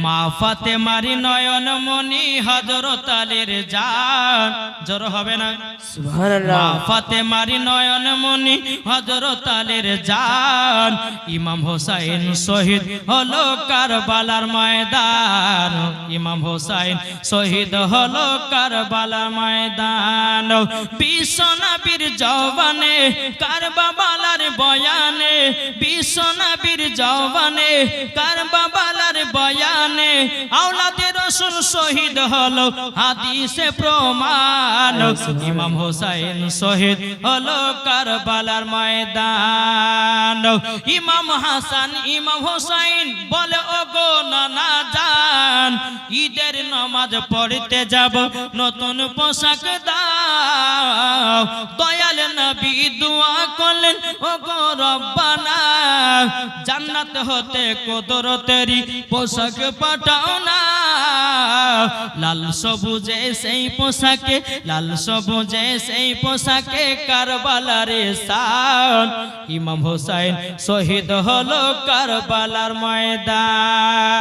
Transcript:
মা ফাতেমার নয়ন মনি হযরত আলীর জান, জোর হবে না সুবহানাল্লাহ। মা ফাতেমার নয়ন মনি হযরত আলীর জান, ইমাম হোসেন শহীদ হলো কারবালার ময়দান, ইমাম হোসেন শহীদ হলো কারবালার ময়দান। বিশ্ব নবীর জওয়ানে কারবালার বয়ানে, বিশ্ব নবীর জওয়ানে কারবালার বয়ানে আওলাদে রাসূল শহীদ হলো হাদিসে প্রমাণ। ইমাম হোসেন শহীদ হলো কারবালার ময়দান। ইমাম হাসান ইমাম হোসেন বলে ওগো নানা জান, ঈদের নামাজ পড়তে যাব নতুন পোশাক দাও। দয়াল নবী দোয়া করলেন ওগো রব্বানা, জান্নাত হতে কুদরতেরি পোশাক পাঠাও না। লাল সবুজে সেই পোশাকে, লাল সবুজে সেই পোশাকে কারবালার শান, ইমাম হোসেন শহীদ হলো কারবালার ময়দান।